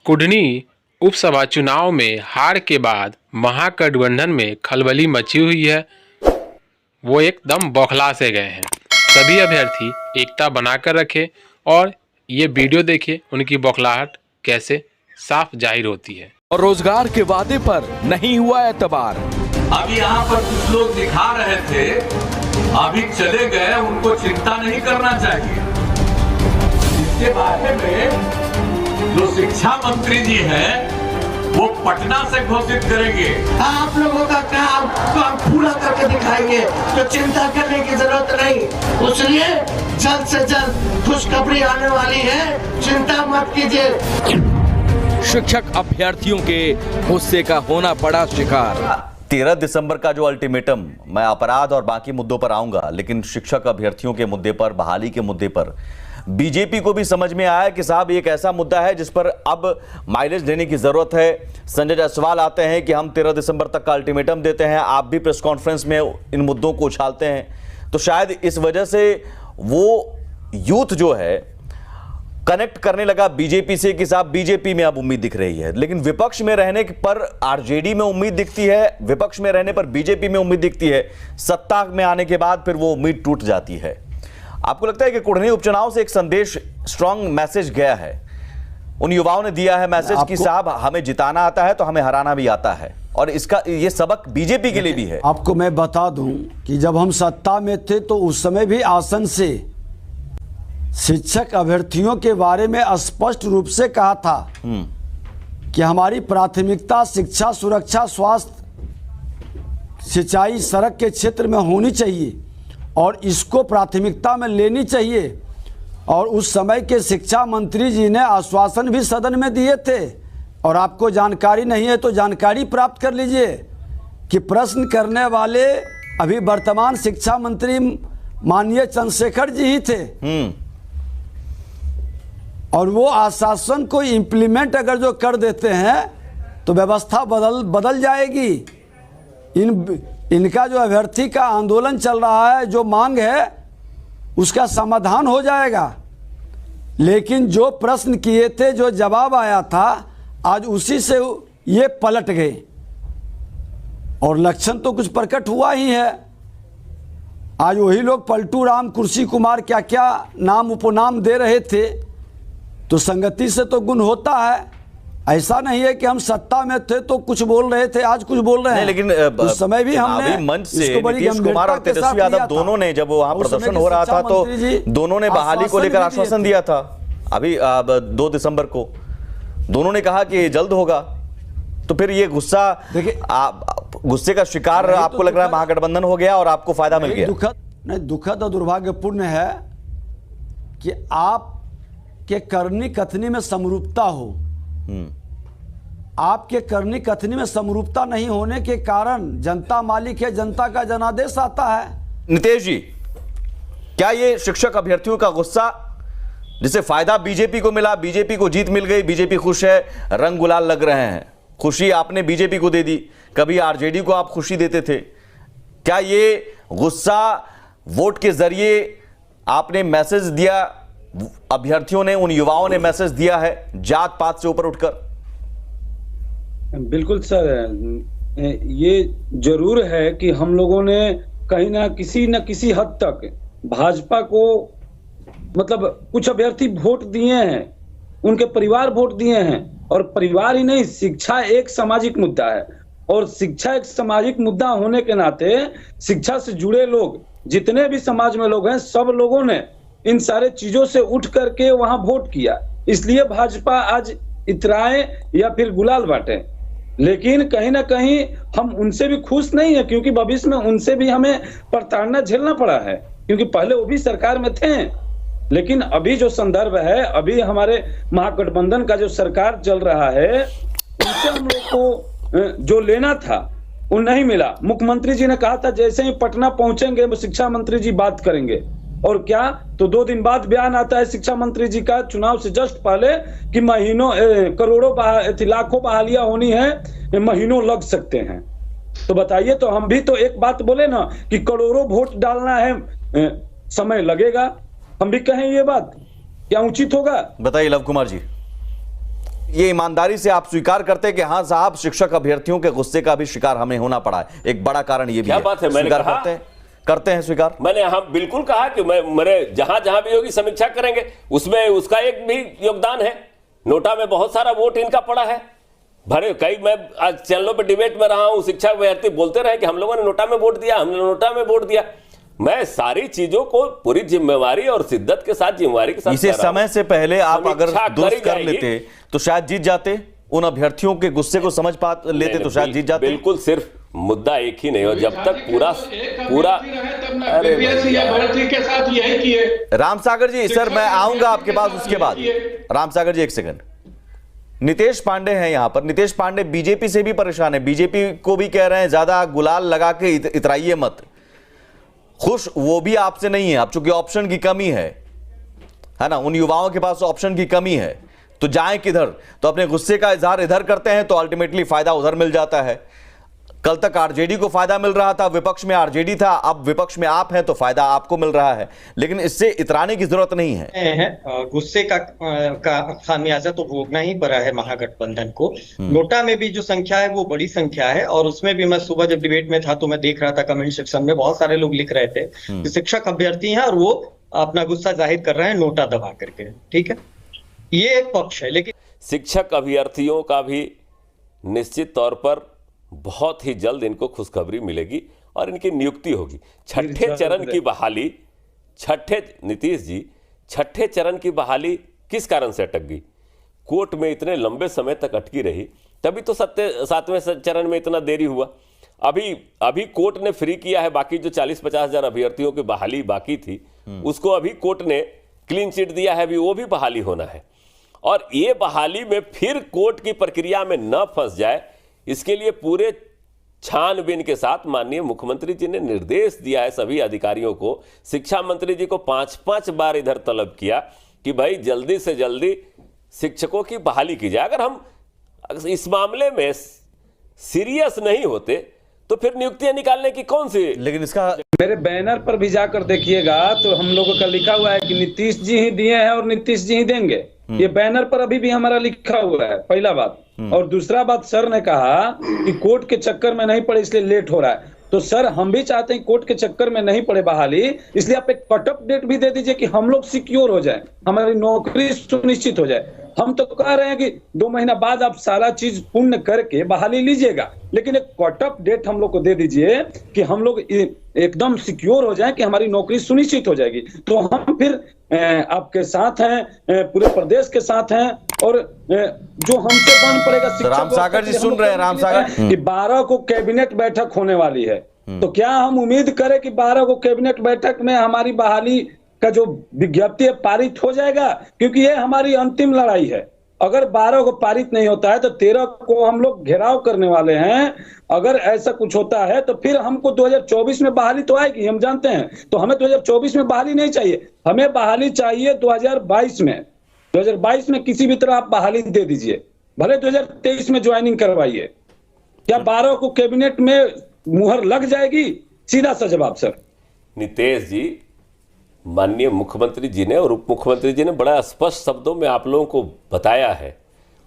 कुढ़नी उपसभा चुनाव में हार के बाद महागठबंधन में खलबली मची हुई है। वो एकदम बौखला से गए हैं। सभी अभ्यर्थी एकता बनाकर रखें और ये वीडियो देखिए, उनकी बौखलाहट कैसे साफ जाहिर होती है। और रोजगार के वादे पर नहीं हुआ एतबार। अब यहाँ पर कुछ लोग दिखा रहे थे, अभी चले गए, उनको चिंता नहीं करना चाहिए। इसके बारे में जो शिक्षा मंत्री जी हैं वो पटना से घोषित करेंगे। आप लोगों का काम तो हम पूरा करके दिखाएंगे, तो चिंता करने की जरूरत नहीं। इसलिए जल्द से जल्द खुशखबरी आने वाली है, चिंता मत कीजिए। शिक्षक अभ्यर्थियों के गुस्से का होना पड़ा शिकार। 13 दिसंबर का जो अल्टीमेटम, मैं अपराध और बाकी मुद्दों पर आऊंगा, लेकिन शिक्षक अभ्यर्थियों के मुद्दे पर, बहाली के मुद्दे पर बीजेपी को भी समझ में आया कि साहब एक ऐसा मुद्दा है जिस पर अब माइलेज देने की जरूरत है। संजय जायसवाल आते हैं कि हम 13 दिसंबर तक का अल्टीमेटम देते हैं, आप भी प्रेस कॉन्फ्रेंस में इन मुद्दों को उछालते हैं। तो शायद इस वजह से वो यूथ जो है कनेक्ट करने लगा बीजेपी से कि साहब बीजेपी में अब उम्मीद दिख रही है। लेकिन विपक्ष में रहने पर आरजेडी में उम्मीद दिखती है, विपक्ष में रहने पर बीजेपी में उम्मीद दिखती है, सत्ता में आने के बाद फिर वो उम्मीद टूट जाती है। आपको लगता है कि कुढ़नी उपचुनाव से एक संदेश, स्ट्रांग मैसेज गया है, उन युवाओं ने दिया है मैसेज कि साहब हमें जिताना आता है तो हमें हराना भी आता है, और इसका ये सबक बीजेपी के लिए भी है। आपको मैं बता दूं कि जब हम सत्ता में थे तो उस समय भी आसन से शिक्षक अभ्यर्थियों के बारे में स्पष्ट रूप से कहा था कि हमारी प्राथमिकता शिक्षा, सुरक्षा, स्वास्थ्य, सिंचाई, सड़क के क्षेत्र में होनी चाहिए और इसको प्राथमिकता में लेनी चाहिए। और उस समय के शिक्षा मंत्री जी ने आश्वासन भी सदन में दिए थे, और आपको जानकारी नहीं है तो जानकारी प्राप्त कर लीजिए कि प्रश्न करने वाले अभी वर्तमान शिक्षा मंत्री माननीय चंद्रशेखर जी ही थे। और वो आश्वासन को इम्प्लीमेंट अगर जो कर देते हैं तो व्यवस्था बदल जाएगी। इनका जो अभ्यर्थी का आंदोलन चल रहा है, जो मांग है उसका समाधान हो जाएगा। लेकिन जो प्रश्न किए थे, जो जवाब आया था, आज उसी से ये पलट गए और लक्षण तो कुछ प्रकट हुआ ही है। आज वही लोग पलटू राम, कुर्सी कुमार, क्या क्या नाम उपनाम दे रहे थे। तो संगति से तो गुण होता है। ऐसा नहीं है कि हम सत्ता में थे तो कुछ बोल रहे थे, आज कुछ बोल रहे हैं। लेकिन उस समय भी हमने मंच से नीतीश कुमार और तेजस्वी यादव दोनों ने, जब वहां प्रदर्शन हो रहा था तो दोनों ने बहाली को लेकर आश्वासन दिया था। अभी 2 दिसंबर को दोनों ने कहा कि जल्द होगा। तो फिर ये गुस्सा, देखिए गुस्से का शिकार आपको लग रहा है महागठबंधन हो गया और आपको फायदा मिल गया। दुखद और दुर्भाग्यपूर्ण है कि आप के करनी कथनी में समरूपता हो। आपके करनी कथनी में समरूपता नहीं होने के कारण जनता मालिक है, जनता का जनादेश आता है। नितेश जी, क्या ये शिक्षक अभ्यर्थियों का गुस्सा, जिसे फायदा बीजेपी को मिला, बीजेपी को जीत मिल गई, बीजेपी खुश है, रंग गुलाल लग रहे हैं, खुशी आपने बीजेपी को दे दी, कभी आरजेडी को आप खुशी देते थे, क्या ये गुस्सा वोट के जरिए आपने मैसेज दिया, अभ्यर्थियों ने, उन युवाओं ने मैसेज दिया है जात पात से ऊपर उठकर? बिल्कुल सर, ये जरूर है कि हम लोगों ने कहीं ना किसी हद तक भाजपा को, मतलब कुछ अभ्यर्थी वोट दिए हैं, उनके परिवार वोट दिए हैं, और परिवार ही नहीं, शिक्षा एक सामाजिक मुद्दा है, और शिक्षा एक सामाजिक मुद्दा होने के नाते शिक्षा से जुड़े लोग, जितने भी समाज में लोग हैं, सब लोगों ने इन सारे चीजों से उठ करके वहां वोट किया। इसलिए भाजपा आज इतराए या फिर गुलाल बांटे। लेकिन कहीं ना कहीं हम उनसे भी खुश नहीं है, क्योंकि भविष्य में उनसे भी हमें प्रताड़ना झेलना पड़ा है, क्योंकि पहले वो भी सरकार में थे। लेकिन अभी जो संदर्भ है, अभी हमारे महागठबंधन का जो सरकार चल रहा है, उनसे हम लोग को जो लेना था वो नहीं मिला। मुख्यमंत्री जी ने कहा था जैसे ही पटना पहुंचेंगे वो शिक्षा मंत्री जी बात करेंगे, और क्या, तो 2 दिन बाद बयान आता है शिक्षा मंत्री जी का चुनाव से जस्ट पहले कि महीनों, करोड़ों, लाखों बहालियां होनी है, महीनों लग सकते हैं। तो बताइए, तो हम भी तो एक बात बोले ना कि करोड़ों वोट डालना है, समय लगेगा। हम भी कहें ये बात, क्या उचित होगा? बताइए लव कुमार जी। ये ईमानदारी से आप स्वीकार करते हैं कि हाँ साहब, शिक्षक अभ्यर्थियों के गुस्से का भी शिकार हमें होना पड़ा है, एक बड़ा कारण ये भी क्या है। बात है, मैंने स्वीकार कहा। करते हैं स्वीकार। मैंने हाँ बिल्कुल कहा कि मेरे जहां भी होगी समीक्षा करेंगे, उसमें उसका एक भी योगदान है। नोटा में बहुत सारा वोट इनका पड़ा है भरे। कई मैं आज चैनलों पे डिबेट में रहा हूं, शिक्षा अभ्यर्थी बोलते रहे कि हम लोगों ने नोटा में वोट दिया, हमने नोटा में वोट दिया। मैं सारी चीजों को पूरी जिम्मेवारी और शिद्दत के साथ जिम्मेवारी के साथ इसे समय से पहले आप अगर दुरुस्त कर लेते तो शायद जीत जाते, उन अभ्यर्थियों के गुस्से को समझ पा लेते तो शायद जीत जाते। बिल्कुल, सिर्फ मुद्दा एक ही नहीं हो, जब तक पूरा भर्ती के साथ यही किए। रामसागर जी, सर मैं आऊंगा आपके पास उसके बाद। रामसागर जी एक सेकंड, नीतीश पांडे हैं यहां पर। नीतीश पांडे बीजेपी से भी परेशान है, बीजेपी को भी कह रहे हैं ज्यादा गुलाल लगा के इतराइए मत। खुश वो भी आपसे नहीं है, अब चूंकि ऑप्शन की कमी है ना, उन युवाओं के पास ऑप्शन की कमी है तो जाएं किधर, तो अपने गुस्से का इजहार इधर करते हैं तो अल्टीमेटली फायदा उधर मिल जाता है। कल तक आरजेडी को फायदा मिल रहा था, विपक्ष में आरजेडी था, अब विपक्ष में आप हैं तो फायदा आपको मिल रहा है, लेकिन इससे इतराने की जरूरत नहीं है। गुस्से का खामियाजा तो भोगना ही पड़ा है महागठबंधन को। नोटा में भी जो संख्या है वो बड़ी संख्या है, और उसमें भी मैं सुबह जब डिबेट में था तो मैं देख रहा था कमेंट सेक्शन में बहुत सारे लोग लिख रहे थे कि शिक्षक अभ्यर्थी हैं और वो अपना गुस्सा जाहिर कर रहे हैं नोटा दबा करके। ठीक है, ये एक पक्ष है, लेकिन शिक्षक अभ्यर्थियों का भी निश्चित तौर पर बहुत ही जल्द इनको खुशखबरी मिलेगी और इनकी नियुक्ति होगी। छठे चरण की बहाली, नीतीश जी, छठे चरण की बहाली किस कारण से अटक गई? कोर्ट में इतने लंबे समय तक अटकी रही, तभी तो सातवें चरण में इतना देरी हुआ। अभी कोर्ट ने फ्री किया है, बाकी जो 40-50 हजार अभ्यर्थियों की बहाली बाकी थी उसको अभी कोर्ट ने क्लीन चिट दिया है, अभी वो भी बहाली होना है। और ये बहाली में फिर कोर्ट की प्रक्रिया में न फंस जाए, इसके लिए पूरे छानबीन के साथ माननीय मुख्यमंत्री जी ने निर्देश दिया है सभी अधिकारियों को। शिक्षा मंत्री जी को 5-5 बार इधर तलब किया कि भाई जल्दी से जल्दी शिक्षकों की बहाली की जाए। अगर हम इस मामले में सीरियस नहीं होते तो फिर नियुक्तियां निकालने की कौन सी। लेकिन इसका मेरे बैनर पर भी जाकर देखिएगा तो हम लोगों का लिखा हुआ है कि नीतीश जी ही दिए हैं और नीतीश जी ही देंगे। ये बैनर पर अभी भी हमारा लिखा हुआ है, पहला बात। और दूसरा बात, सर ने कहा कि कोर्ट के चक्कर में नहीं पड़े इसलिए लेट हो रहा है। तो सर हम भी चाहते हैं कोर्ट के चक्कर में नहीं पड़े बहाली, इसलिए आप एक कट ऑफ डेट भी दे दीजिए कि हम लोग सिक्योर हो जाए, हमारी नौकरी सुनिश्चित हो जाए। हम तो कह रहे हैं कि 2 महीना बाद आप सारा चीज पूर्ण करके बहाली लीजिएगा, लेकिन एक कट ऑफ डेट हम लोग को दे दीजिए कि हम लोग एकदम सिक्योर हो जाए कि हमारी नौकरी सुनिश्चित हो जाएगी। तो हम फिर आपके साथ हैं, पूरे प्रदेश के साथ हैं, और जो हमसे बन पड़ेगा। रामसागर जी सुन रहे हैं, रामसागर कि 12 को कैबिनेट बैठक होने वाली है, तो क्या हम उम्मीद करें कि 12 को कैबिनेट बैठक में हमारी बहाली का जो विज्ञप्ति है पारित हो जाएगा? क्योंकि ये हमारी अंतिम लड़ाई है। अगर 12 को पारित नहीं होता है तो 13 को हम लोग घेराव करने वाले हैं। अगर ऐसा कुछ होता है तो फिर हमको 2024 में बहाली तो आएगी, हम जानते हैं। तो हमें 2024 में बहाली नहीं चाहिए, हमें बहाली चाहिए 2022 में। 2022 में किसी भी तरह आप बहाली दे दीजिए, भले 2023 में ज्वाइनिंग करवाइए। क्या 12 को कैबिनेट में मुहर लग जाएगी? सीधा सा जवाब सर। नीतीश जी, माननीय मुख्यमंत्री जी ने और उप मुख्यमंत्री जी ने बड़ा स्पष्ट शब्दों में आप लोगों को बताया है,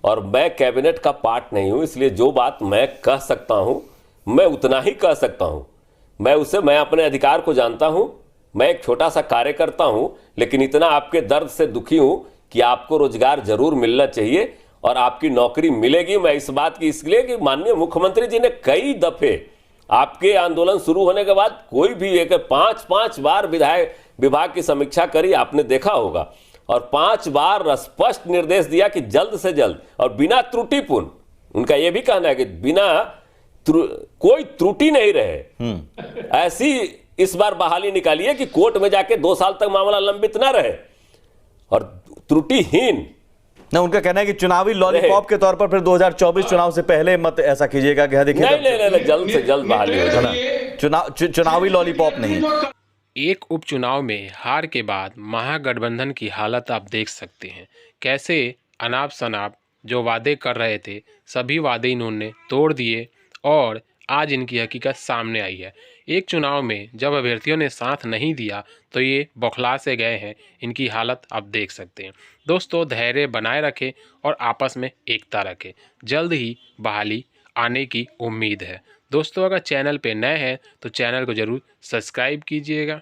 और मैं कैबिनेट का पार्ट नहीं हूं, इसलिए जो बात मैं कह सकता हूं मैं उतना ही कह सकता हूं। मैं अपने अधिकार को जानता हूं, मैं एक छोटा सा कार्यकर्ता हूं, लेकिन इतना आपके दर्द से दुखी हूं कि आपको रोजगार जरूर मिलना चाहिए और आपकी नौकरी मिलेगी। मैं इस बात की इसलिए कि माननीय मुख्यमंत्री जी ने कई दफे आपके आंदोलन शुरू होने के बाद कोई भी एक 5-5 बार विभाग की समीक्षा करी, आपने देखा होगा, और 5 बार स्पष्ट निर्देश दिया कि जल्द से जल्द और बिना त्रुटिपूर्ण, उनका यह भी कहना है कि बिना कोई त्रुटि नहीं रहे, ऐसी इस बार बहाली निकालिए कि कोर्ट में जाके 2 साल तक मामला लंबित ना रहे और त्रुटिहीन ना। उनका कहना है कि चुनावी लॉलीपॉप के तौर पर फिर 2024 चुनाव से पहले मत ऐसा कीजिएगा कि देखिए नहीं, जल्द से जल्द बहाली हो जाए, चुनावी लॉलीपॉप नहीं। एक उपचुनाव में हार के बाद महागठबंधन की हालत आप देख सकते हैं, कैसे अनाप शनाप जो वादे कर रहे थे सभी वादे इन्होंने तोड़ दिए और आज इनकी हकीकत सामने आई है। एक चुनाव में जब अभ्यर्थियों ने साथ नहीं दिया तो ये बौखला से गए हैं। इनकी हालत आप देख सकते हैं। दोस्तों, धैर्य बनाए रखें और आपस में एकता रखें। जल्द ही बहाली आने की उम्मीद है। दोस्तों, अगर चैनल पे नए हैं तो चैनल को ज़रूर सब्सक्राइब कीजिएगा।